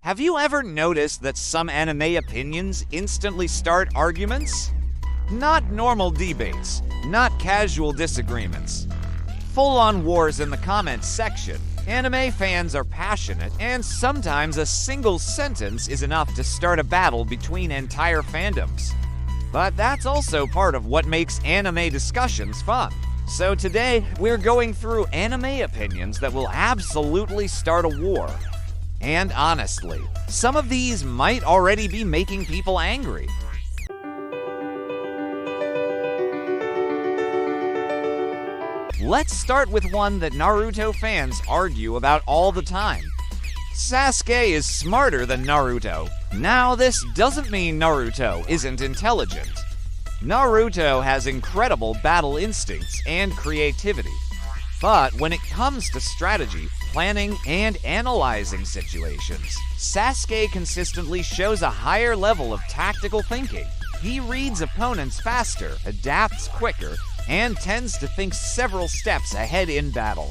Have you ever noticed that some anime opinions instantly start arguments? Not normal debates, not casual disagreements. Full-on wars in the comments section. Anime fans are passionate, and sometimes a single sentence is enough to start a battle between entire fandoms. But that's also part of what makes anime discussions fun. So today, we're going through anime opinions that will absolutely start a war. And honestly, some of these might already be making people angry. Let's start with one that Naruto fans argue about all the time. Sasuke is smarter than Naruto. Now, this doesn't mean Naruto isn't intelligent. Naruto has incredible battle instincts and creativity. But when it comes to strategy, planning, and analyzing situations, Sasuke consistently shows a higher level of tactical thinking. He reads opponents faster, adapts quicker, and tends to think several steps ahead in battle.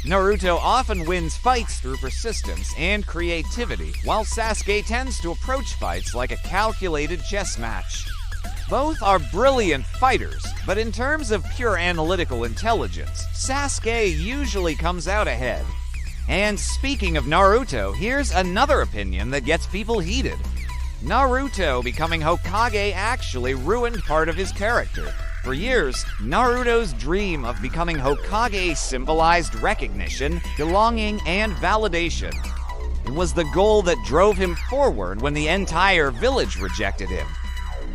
Naruto often wins fights through persistence and creativity, while Sasuke tends to approach fights like a calculated chess match. Both are brilliant fighters, but in terms of pure analytical intelligence, Sasuke usually comes out ahead. And speaking of Naruto, here's another opinion that gets people heated. Naruto becoming Hokage actually ruined part of his character. For years, Naruto's dream of becoming Hokage symbolized recognition, belonging, and validation. It was the goal that drove him forward when the entire village rejected him.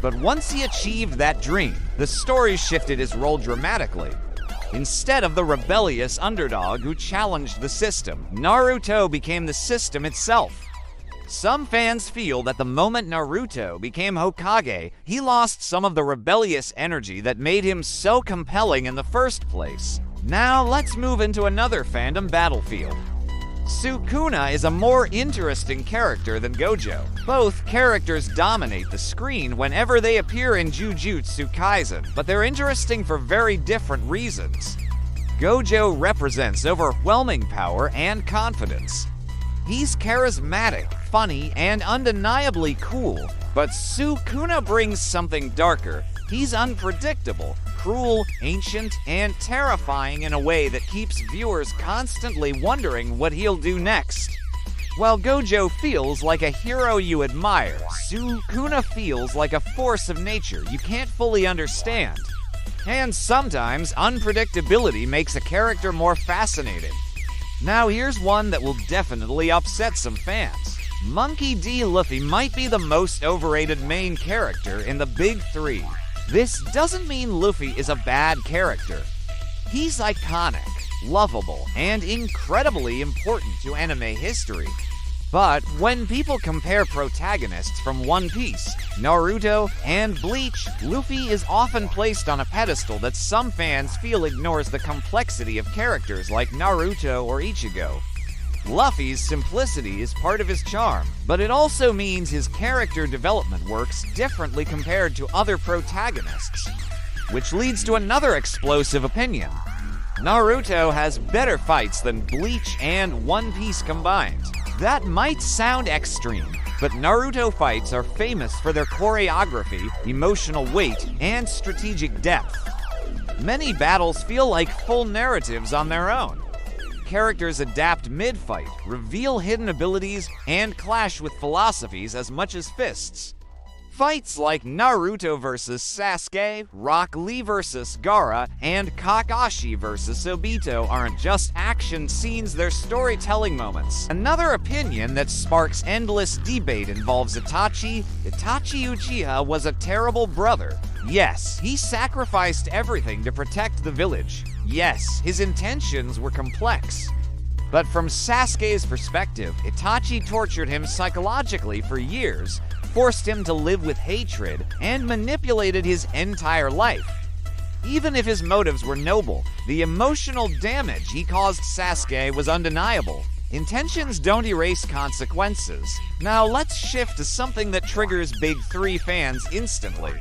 But once he achieved that dream, the story shifted his role dramatically. Instead of the rebellious underdog who challenged the system, Naruto became the system itself. Some fans feel that the moment Naruto became Hokage, he lost some of the rebellious energy that made him so compelling in the first place. Now let's move into another fandom battlefield. Sukuna is a more interesting character than Gojo. Both characters dominate the screen whenever they appear in Jujutsu Kaisen, but they're interesting for very different reasons. Gojo represents overwhelming power and confidence. He's charismatic, funny, and undeniably cool, but Sukuna brings something darker. He's unpredictable, cruel, ancient, and terrifying in a way that keeps viewers constantly wondering what he'll do next. While Gojo feels like a hero you admire, Sukuna feels like a force of nature you can't fully understand. And sometimes unpredictability makes a character more fascinating. Now here's one that will definitely upset some fans. Monkey D. Luffy might be the most overrated main character in the big three. This doesn't mean Luffy is a bad character. He's iconic, lovable, and incredibly important to anime history. But when people compare protagonists from One Piece, Naruto, and Bleach, Luffy is often placed on a pedestal that some fans feel ignores the complexity of characters like Naruto or Ichigo. Luffy's simplicity is part of his charm, but it also means his character development works differently compared to other protagonists. Which leads to another explosive opinion. Naruto has better fights than Bleach and One Piece combined. That might sound extreme, but Naruto fights are famous for their choreography, emotional weight, and strategic depth. Many battles feel like full narratives on their own. Characters adapt mid-fight, reveal hidden abilities, and clash with philosophies as much as fists. Fights like Naruto vs. Sasuke, Rock Lee vs. Gaara, and Kakashi vs. Obito aren't just action scenes, they're storytelling moments. Another opinion that sparks endless debate involves Itachi. Itachi Uchiha was a terrible brother. Yes, he sacrificed everything to protect the village. Yes, his intentions were complex. But from Sasuke's perspective, Itachi tortured him psychologically for years, forced him to live with hatred, and manipulated his entire life. Even if his motives were noble, the emotional damage he caused Sasuke was undeniable. Intentions don't erase consequences. Now let's shift to something that triggers Big Three fans instantly.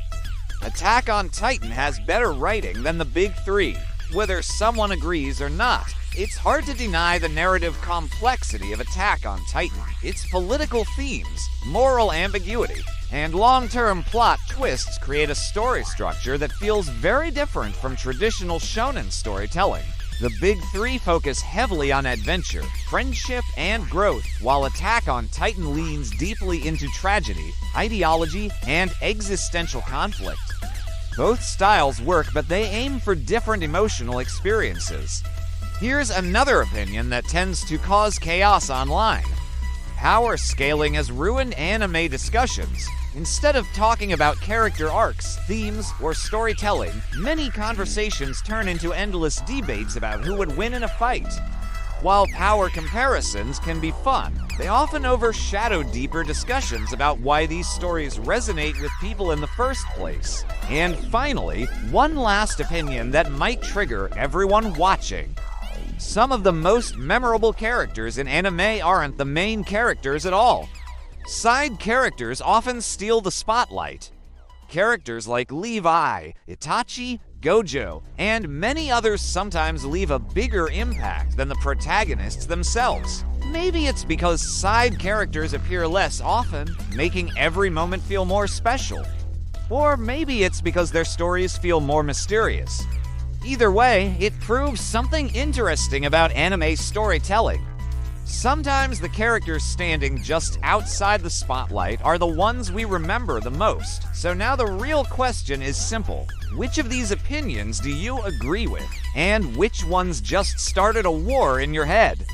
Attack on Titan has better writing than the Big Three. Whether someone agrees or not, it's hard to deny the narrative complexity of Attack on Titan. Its political themes, moral ambiguity, and long-term plot twists create a story structure that feels very different from traditional shonen storytelling. The big three focus heavily on adventure, friendship, and growth, while Attack on Titan leans deeply into tragedy, ideology, and existential conflict. Both styles work, but they aim for different emotional experiences. Here's another opinion that tends to cause chaos online. Power scaling has ruined anime discussions. Instead of talking about character arcs, themes, or storytelling, many conversations turn into endless debates about who would win in a fight. While power comparisons can be fun, they often overshadow deeper discussions about why these stories resonate with people in the first place. And finally, one last opinion that might trigger everyone watching. Some of the most memorable characters in anime aren't the main characters at all. Side characters often steal the spotlight. Characters like Levi, Itachi, Gojo, and many others sometimes leave a bigger impact than the protagonists themselves. Maybe it's because side characters appear less often, making every moment feel more special. Or maybe it's because their stories feel more mysterious. Either way, it proves something interesting about anime storytelling. Sometimes the characters standing just outside the spotlight are the ones we remember the most. So now the real question is simple. Which of these opinions do you agree with? And which ones just started a war in your head?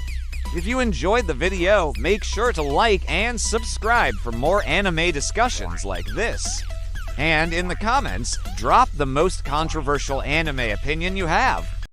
If you enjoyed the video, make sure to like and subscribe for more anime discussions like this. And in the comments, drop the most controversial anime opinion you have.